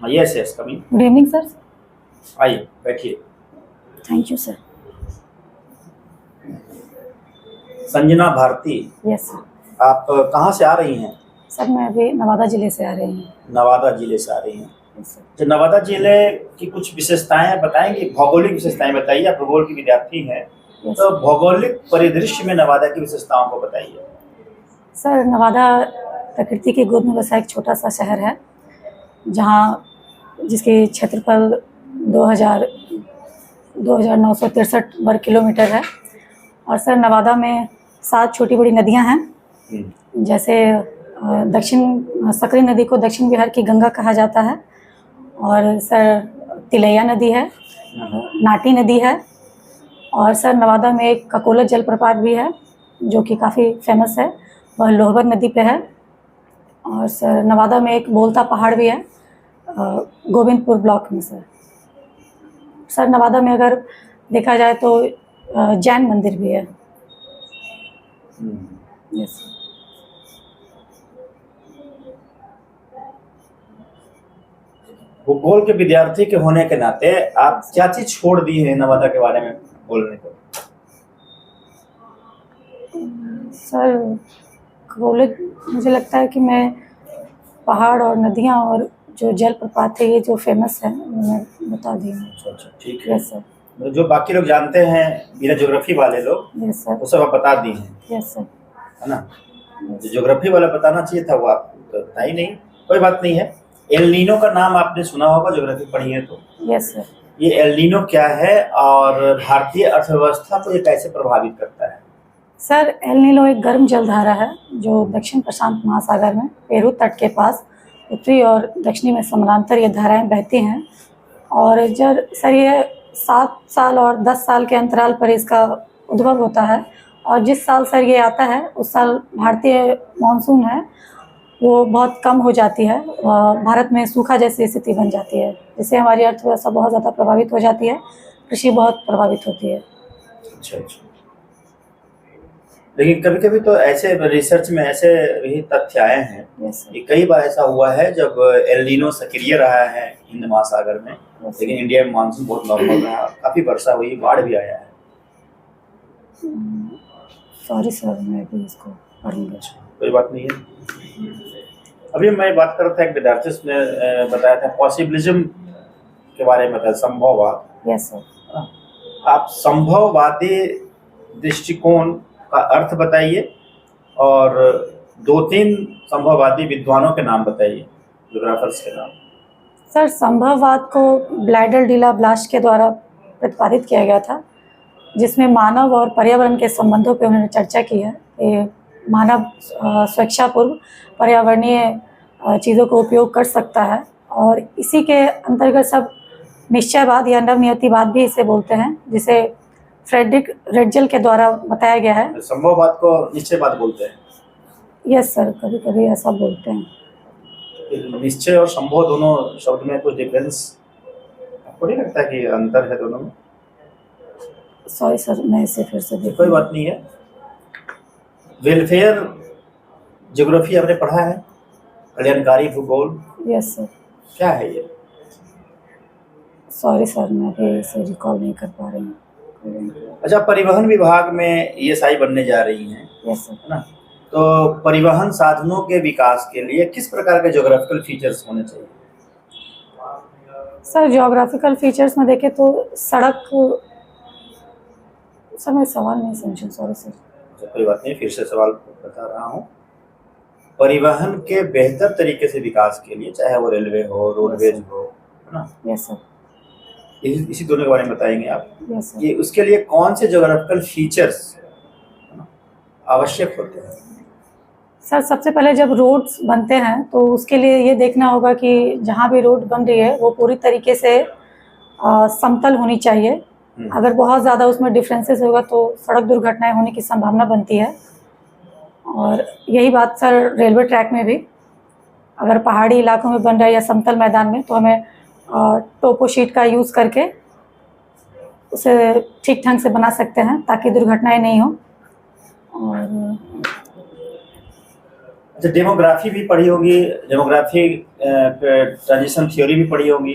Yes yes coming. Good evening sir. आइए बैठिए। Thank you sir. Sanjana Bharti, yes sir. आप कहाँ से आ रही हैं? सर मैं अभी नवादा जिले से आ रही हूँ। नवादा जिले से आ रही हैं। Yes sir. तो नवादा जिले की कुछ विशेषताएं बताएंगे, भौगोलिक विशेषताएं बताइए। आप भूगोल की विद्यार्थी हैं, यस तो सर। भौगोलिक परिदृश्य में नवादा की विशेषताओं को बताइए। सर नवादा प्रकृति की गोद में बसा एक छोटा सा शहर है, जहाँ जिसकी क्षेत्रफल 2,963 वर्ग किलोमीटर है। और सर नवादा में 7 छोटी बड़ी नदियाँ हैं, जैसे दक्षिण सकरी नदी को दक्षिण बिहार की गंगा कहा जाता है, और सर तिलैया नदी है, नाटी नदी है, और सर नवादा में एक ककोलत जलप्रपात भी है जो कि काफ़ी फेमस है, वह लोहबर नदी पे है। और सर नवादा में एक बोलता पहाड़ भी है, गोविंदपुर ब्लॉक में। सर नवादा में अगर देखा जाए तो जैन मंदिर भी है। यस। भूगोल के विद्यार्थी के होने के नाते आप क्या चीज छोड़ दी है नवादा के बारे में बोलने को? सर खगोलिक मुझे लगता है कि मैं पहाड़ और नदियाँ और जो जलप्रपात है, ये जो फेमस है, मैं बता दी हूँ। अच्छा ठीक है। Yes sir. जो बाकी लोग जानते हैं बिना ज्योग्राफी वाले लोग, यस सर। वो सब आप बता दी हैं, यस सर। है ना? जो ज्योग्राफी वाला बताना चाहिए था वो आपको तो था ही नहीं। कोई बात नहीं है। एल नीनो का नाम आपने सुना होगा, ज्योग्राफी पढ़ी है तो। Yes sir. ये एल नीनो क्या है और भारतीय अर्थव्यवस्था को ये कैसे प्रभावित करता है? सर एल नीनो एक गर्म जलधारा है जो दक्षिण प्रशांत महासागर में पेरू तट के पास उत्तरी और दक्षिणी में समानांतर ये धाराएं बहती हैं। और जब सर ये 7 साल और 10 साल के अंतराल पर इसका उद्भव होता है, और जिस साल सर ये आता है उस साल भारतीय मानसून है वो बहुत कम हो जाती है, भारत में सूखा जैसी स्थिति बन जाती है, जिससे हमारी अर्थव्यवस्था बहुत ज़्यादा प्रभावित हो जाती है, कृषि बहुत प्रभावित होती है। अच्छा अच्छा। लेकिन कभी कभी तो ऐसे रिसर्च में ऐसे भी तथ्य आए हैं कि कई बार ऐसा हुआ है जब एल नीनो सक्रिय रहा है हिंद महासागर में, लेकिन इंडिया में मानसून बहुत नॉर्मल रहा, काफी वर्षा हुई, बाढ़ भी आया है। सॉरी सर, मैं भी इसको पढ़ूंगा। कोई बात नहीं है। अभी मैं बात कर रहा था, एक विद्यार्थी ने बताया था पॉसिबिलिज्म के बारे में बताया, संभववाद। Yes sir. आप संभववादी दृष्टिकोण का अर्थ बताइए और 2-3 संभववादी विद्वानों के नाम बताइए, ज्योग्राफर्स के नाम। सर संभववाद को ब्लाइडल डिला ब्लाश के द्वारा प्रतिपादित किया गया था, जिसमें मानव और पर्यावरण के संबंधों पर उन्होंने चर्चा की है कि मानव स्वेच्छापूर्व पर्यावरणीय चीज़ों को उपयोग कर सकता है, और इसी के अंतर्गत सब निश्चयवाद या नवनियतिवाद भी इसे बोलते हैं, जिसे फ्रेडरिक रेडजल के द्वारा बताया गया है। संभववाद को निश्चयवाद बोलते हैं? यस सर, कभी कभी ऐसा बोलते हैं। निश्चय और संभव दोनों शब्द में कुछ डिफरेंस आपको नहीं लगता कि अंतर है दोनों में? सॉरी सर, मैं इसे फिर से देखूं। कोई बात नहीं है। वेलफेयर ज्योग्राफी आपने पढ़ा है, कल्याणकारी भूगोल? Yes sir. क्या है ये? सॉरी सर, मैं भी इसे रिकॉल नहीं कर पा रही हूँ। अच्छा, परिवहन विभाग में ईएसआई बनने जा रही हैं? Yes sir. है ना? तो परिवहन साधनों के विकास के लिए किस प्रकार के ज्योग्राफिकल फीचर्स होने चाहिए? सर ज्योग्राफिकल फीचर्स में देखें तो सड़क, सर मैं सवाल नहीं समझूं, सॉरी सर। कोई बात नहीं, फिर से सवाल बता रहा हूँ। परिवहन के बेहतर तरीके से विकास के लिए, चाहे वो रेलवे हो, रोडवेज हो, है ना? Yes sir. इसी दोनों के बारे में बताएंगे आप। Yes sir. ये उसके लिए कौन से ज्योग्राफिकल फीचर्स आवश्यक होते हैं? सर सबसे पहले जब रोड्स बनते हैं तो उसके लिए ये देखना होगा कि जहाँ भी रोड बन रही है वो पूरी तरीके से समतल होनी चाहिए। अगर बहुत ज़्यादा उसमें डिफरेंसेस होगा तो सड़क दुर्घटनाएं होने की संभावना बनती है। और यही बात सर रेलवे ट्रैक में भी, अगर पहाड़ी इलाकों में बन रहा है या समतल मैदान में, तो हमें टोपो शीट का यूज़ करके उसे ठीक ढंग से बना सकते हैं ताकि दुर्घटनाएं नहीं हो। और अच्छा, डेमोग्राफी भी पढ़ी होगी, डेमोग्राफी ट्रांजिशन थ्योरी भी पढ़ी होगी?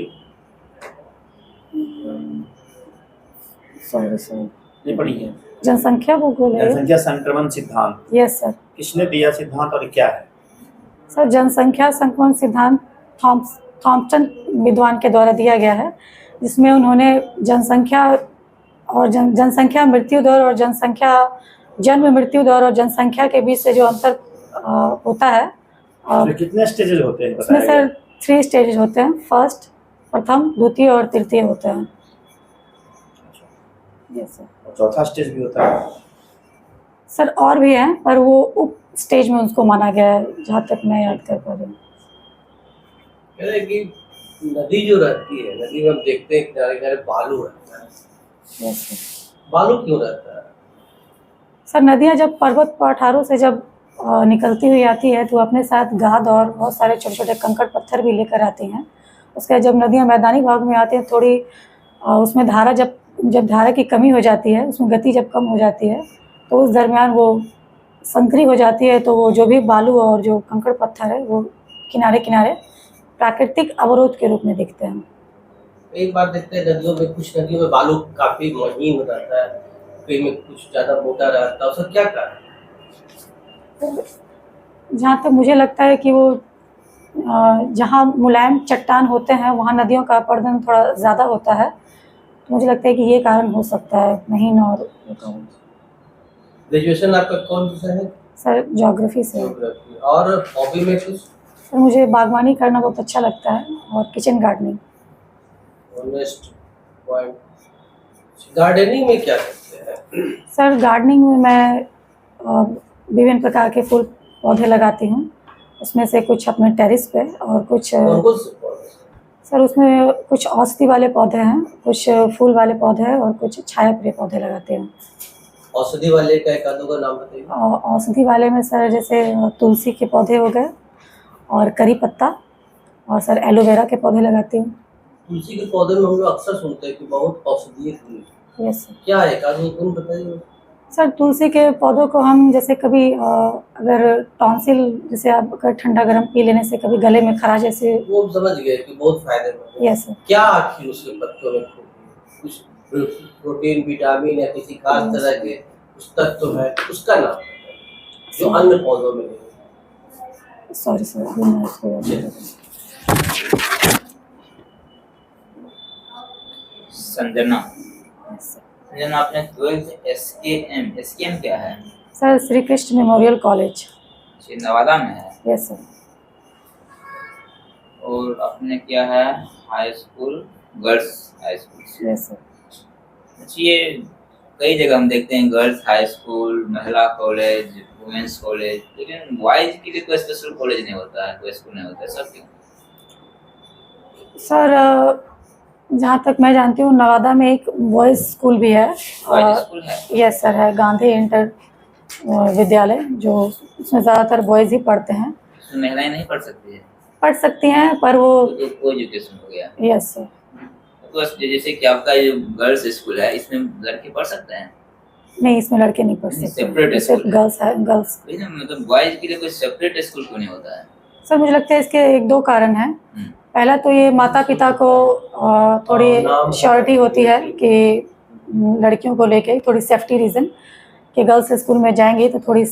सॉरी सर, नहीं पढ़ी है? जनसंख्या भूगोल है। जनसंख्या संक्रमण सिद्धांत, यस सर। किसने दिया सिद्धांत और क्या है? सर जनसंख्या संक्रमण सिद्धांत थॉम्पसन विद्वान के द्वारा दिया गया है, जिसमें उन्होंने जनसंख्या और जनसंख्या मृत्यु दर और जनसंख्या जन्म मृत्यु दर और जनसंख्या के बीच से जो अंतर होता है। कितने स्टेजेस होते हैं इसमें सर 3 स्टेजेस होते हैं, फर्स्ट, प्रथम, द्वितीय और तृतीय होते हैं। Yes sir. चौथा स्टेज भी होता है? सर और भी हैं, पर वो उप स्टेज में उसको माना गया है, जहाँ तक मैं याद कर पा रही हूँ। कह रहे कि नदी जो रहती है, नदी में हम देखते हैं किनारे किनारे बालू रहता है। Yes sir. बालू क्यों रहता है? सर नदियाँ जब पर्वत पठारों से जब निकलती हुई आती है तो अपने साथ गाद और बहुत सारे छोटे छोटे कंकड़ पत्थर भी लेकर आती हैं। उसके जब नदियाँ मैदानी भाग में आती हैं, थोड़ी उसमें धारा जब धारा की कमी हो जाती है, उसमें गति जब कम हो जाती है, तो उस दरमियान वो संकरी हो जाती है, तो वो जो भी बालू और जो कंकड़ पत्थर है वो किनारे किनारे प्राकृतिक अवरोध के रूप में दिखते हैं। एक बार देखते हैं नदियों में, कुछ नदियों में बालू काफी महीन हो जाता है, कहीं में कुछ ज़्यादा मोटा रहता है, उसका क्या कारण है? जहाँ तक मुझे लगता है कि वो जहाँ मुलायम चट्टान होते हैं वहाँ नदियों का अपरदन थोड़ा ज़्यादा होता है, तो मुझे लगता है कि ये कारण हो सकता है, महीन और ग्रेजुएशन आपका कौन सा है? सर ज्योग्राफी से। और हॉबी में कुछ? सर मुझे बागवानी करना बहुत अच्छा लगता है और kitchen gardening. Next point, gardening में क्या करते हैं? सर गार्डनिंग में मैं विभिन्न प्रकार के फूल पौधे लगाती हूँ, उसमें से कुछ अपने टेरेस पे और कुछ सर उसमें कुछ औषधि वाले पौधे हैं, कुछ फूल वाले पौधे हैं और कुछ छाया प्रिय पौधे लगाते हैं। औषधि वाले का एक आधों का नाम बताइए। औषधि वाले में सर जैसे तुलसी के पौधे हो गए और करी पत्ता, और सर एलोवेरा के पौधे लगाती हूँ। तुलसी के पौधे में हम लोग अक्सर सुनते हैं कि बहुत औषधीय फूल। Yes sir. क्या है, एक आधों गुण बताइए। सर तुलसी के पौधों को हम जैसे कभी अगर टॉन्सिल, जैसे आप अगर ठंडा गर्म पी लेने से कभी गले में खराश जैसे, वो समझ गए कि बहुत फायदेमंद है। Yes sir. क्या आखिर उसके पत्तों में कुछ प्रोटीन, विटामिन या किसी खास तरह के कुछ तत्व है, उसका नाम जो अन्य पौधों में नहीं? सॉरी सर, संजना, आपने 12th SKM क्या है? Sir Shri Krishna memorial college Nawada में है। Yes sir. और आपने क्या है high school, girls high school. Yes sir. अच्छा, ये कई जगह हम देखते हैं गर्ल्स हाई स्कूल, महिला कॉलेज, वुमेन्स कॉलेज, लेकिन बॉयज के लिए कोई स्पेशल कॉलेज नहीं होता है, कोई स्कूल नहीं होता है, सब क्यों? सर जहाँ तक मैं जानती हूँ नवादा में एक बॉयज़ स्कूल भी है। बॉयज स्कूल है? यस सर है, गांधी इंटर विद्यालय, जो उसमें ज़्यादातर बॉयज़ ही पढ़ते हैं। उसमें महिलाएं नहीं पढ़ सकती है? पढ़ सकती हैं, पर वो तो को एजुकेशन हो गया। Yes sir. तो जैसे कि आपका जो गर्ल्स स्कूल है, इसमें लड़के पढ़ सकते हैं? नहीं, इसमें लड़के नहीं पढ़ सकते, सेपरेट सिर्फ गर्ल्स है, गर्ल्स। मतलब बॉयज के लिए कोई सेपरेट स्कूल क्यों नहीं होता है? सर मुझे लगता है इसके 1-2 कारण हैं। पहला तो ये माता पिता को थोड़ी श्योरिटी होती है कि लड़कियों को लेके, थोड़ी सेफ्टी रीज़न कि गर्ल्स स्कूल में जाएंगी तो थोड़ी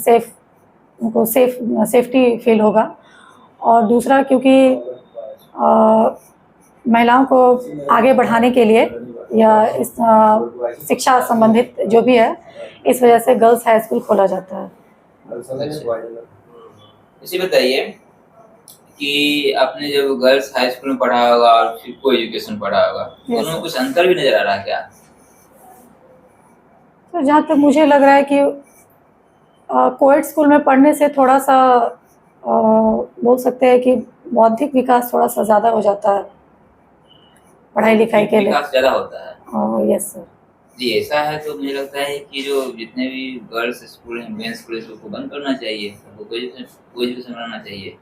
उनको सेफ्टी फील होगा। और दूसरा क्योंकि महिलाओं को आगे बढ़ाने के लिए या इस शिक्षा संबंधित जो भी है, इस वजह से गर्ल्स हाई स्कूल खोला जाता है। इसी बताइए कि आपने जब गर्ल्स हाई स्कूल में पढ़ा होगा और फिर को एजुकेशन पढ़ा होगा, दोनों में कुछ अंतर भी नजर आ रहा है क्या? तो जहाँ तक मुझे लग रहा है कि कोएड स्कूल में पढ़ने से थोड़ा सा बोल सकते हैं कि बौद्धिक विकास थोड़ा सा ज़्यादा हो जाता है पढ़ाई लिखाई के लिए। विकास ज़्यादा होता है? यस सर जी। ऐसा है तो मुझे लगता है कि जो जितने भी गर्ल्स स्कूल हैं, मेन स्कूल है, उसको बंद करना चाहिए, को एजुकेशन बनाना चाहिए।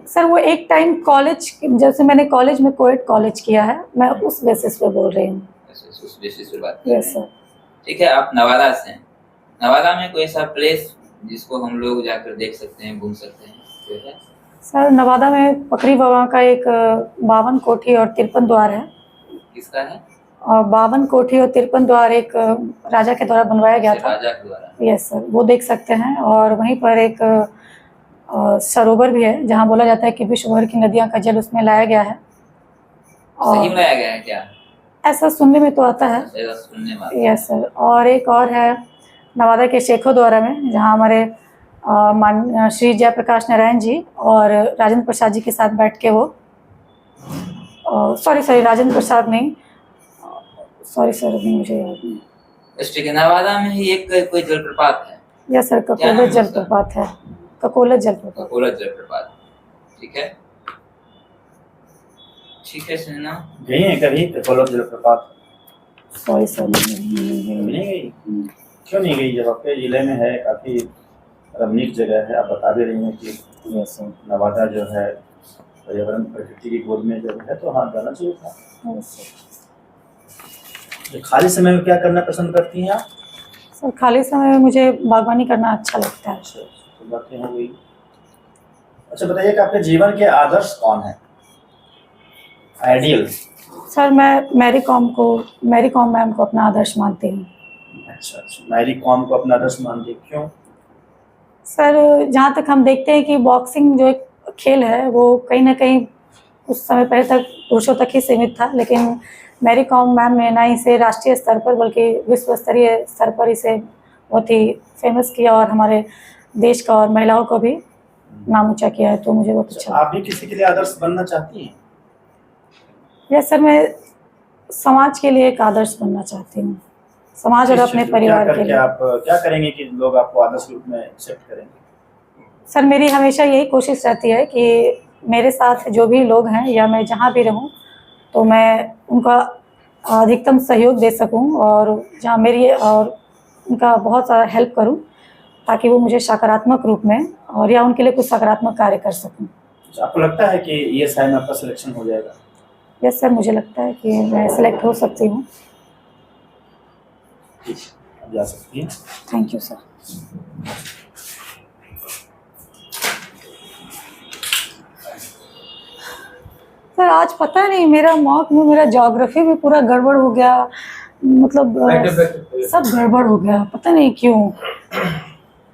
सर वो एक टाइम कॉलेज, जैसे मैंने कॉलेज में कोएड कॉलेज किया है, मैं उस बेसिस पे बोल रही हूँ। उस बेसिस पे बात। Yes sir. ठीक है, आप नवादा से हैं, नवादा में कोई ऐसा प्लेस जिसको हम लोग जाकर देख सकते हैं, घूम सकते हैं? तो है सर नवादा में पकड़ी बाबा का एक 52 कोठी और 53 द्वार है। किसका है? और 52 कोठी और 53 द्वार एक राजा के द्वारा बनवाया गया था। राजा के द्वारा? यस सर, वो देख सकते हैं। और वहीं पर एक सरोवर भी है जहाँ बोला जाता है कि विश्व भर की नदियाँ का जल उसमें लाया गया है। सही में लाया गया है क्या? ऐसा सुनने में तो आता है। ऐसा सुनने में आता है। Yes sir. और एक और है नवादा के शेखो द्वारा में, जहाँ हमारे श्री जयप्रकाश नारायण जी और राजेंद्र प्रसाद जी के साथ बैठ के वो सॉरी राजेंद्र प्रसाद नहीं, सॉरी सर नहीं, मुझे याद नहीं। ठीक है, नवादा में ही एक कोई जलप्रपात है? यस सर, ककोलत जलप्रपात है। ककोलत जलप्रपात। ककोलत जलप्रपात, ठीक है। ठीक है सुना, गई है कभी ककोलत जलप्रपात? सॉरी सर नहीं गई? क्यों नहीं गई? जब आपके जिले में है, काफी रमणीक जगह है, आप बता भी रही हैं कि यस सर। नवादा जो है पर्यावरण प्रकृति की गोद में जब है, तो हाँ जाना चाहिए था। Yes sir. तो खाली समय में क्या करना पसंद करती हैं आप? सर खाली समय में मुझे बागवानी करना अच्छा लगता है। तो बातें हो गई। अच्छा बताइए कि आपके जीवन के आदर्श कौन है, आइडियल? सर मैं मैरी कॉम मैम को अपना आदर्श मानती हूँ। अच्छा, मैरी कॉम को अपना आदर्श मानती, क्यों? सर जहाँ तक हम देखते हैं कि बॉक्सिंग जो एक खेल है वो कहीं ना कहीं कुछ समय पहले तक पुरुषों तक ही सीमित था, लेकिन मैरी कॉम मैम ने ना इसे राष्ट्रीय स्तर पर बल्कि विश्व स्तरीय स्तर पर इसे बहुत ही फेमस किया और हमारे देश का और महिलाओं को भी नाम ऊंचा किया है। तो मुझे बहुत अच्छा। आप भी किसी के लिए आदर्श बनना चाहती हैं? यस सर, मैं समाज के लिए एक आदर्श बनना चाहती हूँ, समाज और अपने परिवार के लिए। आप क्या करेंगे कि लोग आपको आदर्श रूप में एक्सेप्ट करेंगे? सर मेरी हमेशा यही कोशिश रहती है कि मेरे साथ जो भी लोग हैं या मैं जहाँ भी रहूँ तो मैं उनका अधिकतम सहयोग दे सकूँ और जहाँ मेरी और उनका बहुत सारा हेल्प करूँ, ताकि वो मुझे सकारात्मक रूप में और या उनके लिए कुछ सकारात्मक कार्य कर सकूँ। आपको लगता है कि ये साल में आपका सिलेक्शन हो जाएगा? यस सर, मुझे लगता है कि मैं सेलेक्ट हो सकती हूँ। ठीक, अब जा सकती हैं। Thank you sir. सर आज पता नहीं मेरा मॉक में मेरा ज्योग्राफी भी पूरा गड़बड़ हो गया, मतलब सब गड़बड़ हो गया, पता नहीं क्यों,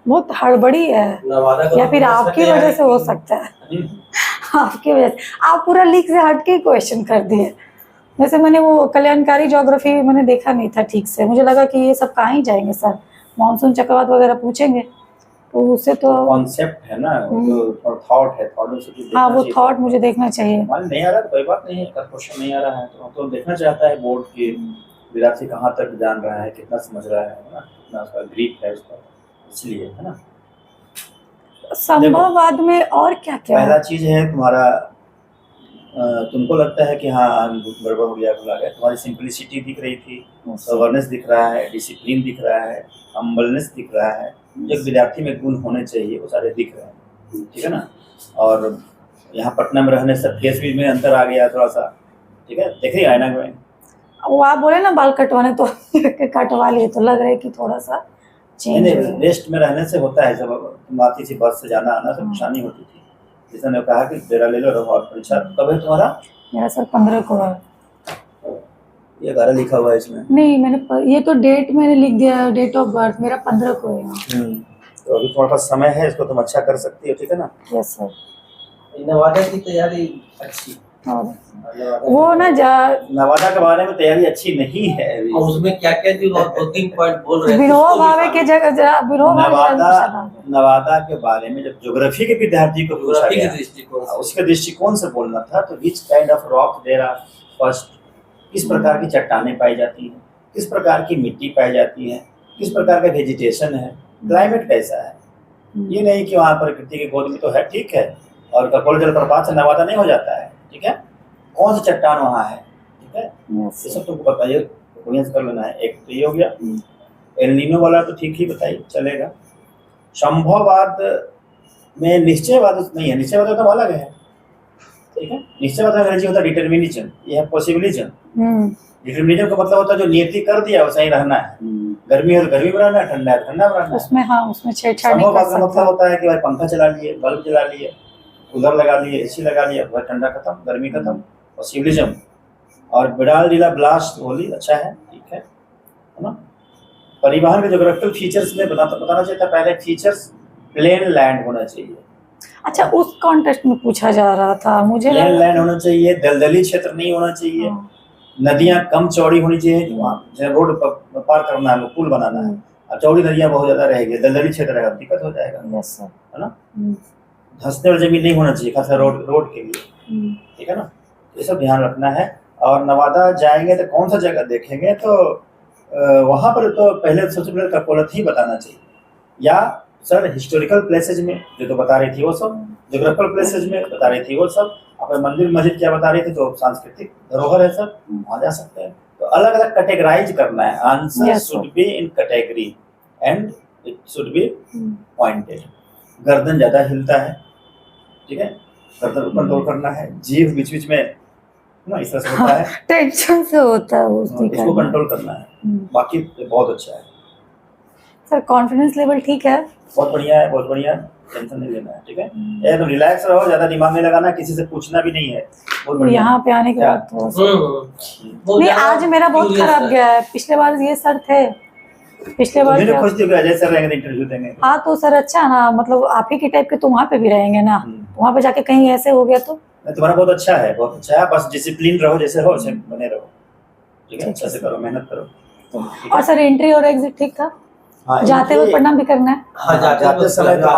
बहुत हड़बड़ी है। या फिर आपकी वजह से हो सकता है, आपकी वजह से आप पूरा लीक से हट के क्वेश्चन कर दिए। वैसे मैंने वो कल्याणकारी ज्योग्राफी मैंने देखा नहीं था ठीक से, मुझे लगा कि ये सब कहाँ ही जाएंगे सर, मानसून चक्रवात वगैरह पूछेंगे तो उससे तो कॉन्सेप्ट है ना, तो थॉट है, थॉट से हाँ वो थॉट मुझे देखना चाहिए। मान नहीं आ रहा तो कोई बात नहीं है, क्वेश्चन नहीं आ रहा है तो देखना चाहता है बोर्ड के विद्यार्थी कहाँ तक जान रहा है, कितना समझ रहा है ना, कितना उसका ग्रिप है उसका, इसलिए है ना। संभववाद में और क्या क्या पहला चीज है तुम्हारा, तुमको लगता है कि हाँ गड़बड़ हो गया, भुला गया, तुम्हारी सिंपलिसिटी दिख रही थी, अवेयरनेस दिख रहा है, डिसिप्लिन दिख रहा है, हम्बलनेस दिख रहा है, जो विद्यार्थी में गुण होने चाहिए वो सारे दिख रहे हैं, ठीक है ना। और यहाँ पटना में रहने से फेस भी में अंतर आ गया थोड़ा सा, ठीक है, देख रही है आईना में। वो आप बोले ना बाल कटवाने तो कटवा लिए, तो लग रहा है कि थोड़ा सा चेंज नहीं, रेस्ट में रहने से होता है, जब तुम आती थी बस से जाना आना से परेशानी होती थी, जैसे ने कहा कि डेरा ले लो रहो। और परीक्षा कब है तुम्हारा? मेरा सर 15 को है। ये 11 लिखा हुआ है इसमें। नहीं मैंने ये तो डेट मैंने लिख दिया, डेट ऑफ बर्थ मेरा 15 को है। तो अभी तुम्हारे पास समय है, इसको तुम अच्छा कर सकती हो, ठीक है ना। Yes sir. नवादा की तैयारी अच्छी, वो ना नवादा के बारे में तैयारी अच्छी नहीं है अभी। और उसमें क्या क्या जो 2-3 पॉइंट बोल रहे हैं विनोबा भावे के जगह नवादा के बारे में जब ज्योग्राफी के विद्यार्थी को पूछा गया, उसके दृष्टिकोण से बोलना था, तो which kind of rock there are first, किस प्रकार की चट्टानें पाई जाती हैं, किस प्रकार की मिट्टी पाई जाती है, किस प्रकार का वेजिटेशन है, क्लाइमेट कैसा है। ये नहीं कि वहाँ प्रकृति की गोद में तो है, ठीक है, और ककोल जलप्रपात से नवादा नहीं हो जाता है, ठीक है, कौन सी चट्टान वहाँ है, ठीक है, ये सब तुमको बताइए, कर लेना है। एक तो ये हो गया, एल नीनो वाला तो ठीक ही बताइए, चलेगा। संभववाद में निश्चयवाद नहीं है, निश्चयवाद तो अलग है, ठीक है। निश्चयवाद का अंग्रेजी होता है डिटर्मिनिज्म, ये है पॉसिबिलिज्म। डिटर्मिनिज्म का मतलब होता है जो नियति कर दिया वैसा ही रहना है, गर्मी है तो गर्मी बनाना है, ठंडा है तो ठंडा बनाना है। उसमें हाँ, उसमें छेड़छाड़ नहीं समोह कर बात का सकता। मतलब होता है कि भाई पंखा चला लिए, बल्ब जला लिए, कूलर लगा लिए, एसी लगा लिया, भाई ठंडा खत्म, गर्मी खत्म। और सिविलिज्म और बिडाल जिला ब्लास्ट होली अच्छा है, ठीक है ना। परिवहन के जोग्राफिकल फीचर्स में बताना चाहिए था पहले, फीचर्स प्लेन लैंड होना चाहिए। अच्छा, उस कॉन्टेस्ट में पूछा जा रहा था, मुझे प्लेन लगा लैंड होना चाहिए, दलदली क्षेत्र नहीं होना चाहिए, हाँ। नदियां कम चौड़ी होनी चाहिए, वहाँ जहाँ रोड पार करना है, पुल बनाना है, अब चौड़ी नदियां बहुत ज्यादा रहेगी, दलदली क्षेत्र रहेगा, दिक्कत हो जाएगा, यस सर। है ना। धंसने वाली जमीन नहीं होना चाहिए, खासा रोड के लिए, ठीक है ना। ये सब ध्यान रखना है। और नवादा जाएंगे तो कौन सा जगह देखेंगे, तो वहाँ पर तो पहले सबसे पहले कपोलत ही बताना चाहिए, या सर हिस्टोरिकल प्लेसेज में जो तो बता रही थी वो सब, जोग्राफिकल प्लेसेज में बता रही थी वो सब, अपने मंदिर मस्जिद क्या बता रही थी, तो सांस्कृतिक धरोहर है सर, वहाँ जा सकते हैं। तो अलग अलग कैटेगराइज करना है, answer should be in category and it should be pointed. गर्दन ज्यादा हिलता है, ठीक है, गर्दन कंट्रोल करना है, जीभ बीच बीच में ना इस तरह से होता है, टेंशन से होता है इसको कंट्रोल करना है। बाकी बहुत अच्छा है सर, कॉन्फिडेंस लेवल ठीक है, बहुत बढ़िया है, बहुत बढ़िया, टेंशन नहीं लेना है, ठीक है, एकदम रिलैक्स रहो, ज्यादा दिमाग नहीं लगाना, किसी से पूछना भी नहीं है। बहुत बढ़िया। यहाँ पे आने के बाद तो नहीं, आज मेरा बहुत खराब गया है। पिछले बार ये सर थे, पिछले बार मुझे खुश थी कि अजय सर रहेंगे, इंटरव्यू देंगे। हाँ तो सर अच्छा ना, मतलब आप ही के टाइप के तो वहाँ पे भी रहेंगे ना, वहाँ पे जाके कहीं ऐसे हो गया तो। तुम्हारा बहुत अच्छा है, बहुत अच्छा है, बस डिसिप्लिन रहो, जैसे हो वैसे बने रहो, ठीक है, अच्छे से करो, मेहनत करो। और सर एंट्री और एग्जिट ठीक था? हाँ, जाते हुए प्रणाम भी करना है? हाँ, जाते समय तो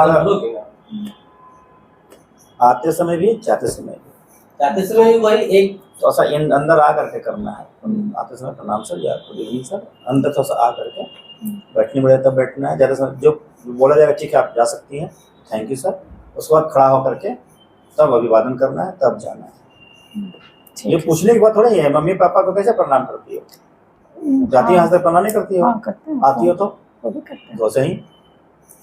आते समय भी, जाते समय भी वही एक थोड़ा सा इन अंदर आ करके करना है। आते समय प्रणाम सर या गुड इवनिंग सर, अंदर थोड़ा सा आ करके बैठनी पड़े तब बैठना है। ज़्यादा समय जो बोला जाएगा ठीक है आप जा सकती हैं, थैंक यू सर, उसके बाद खड़ा होकर के तब अभिवादन करना है, तब जाना है। ये पूछने की बात थोड़ी है मम्मी पापा को कैसे प्रणाम करती हो, जाती है यहाँ से प्रणाम नहीं करती हो? आती हो तो वैसे ही,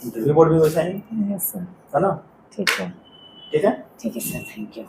इंटरव्यू बोर्ड भी वैसा ही, है ना। ठीक है, ठीक है, ठीक है सर, थैंक यू।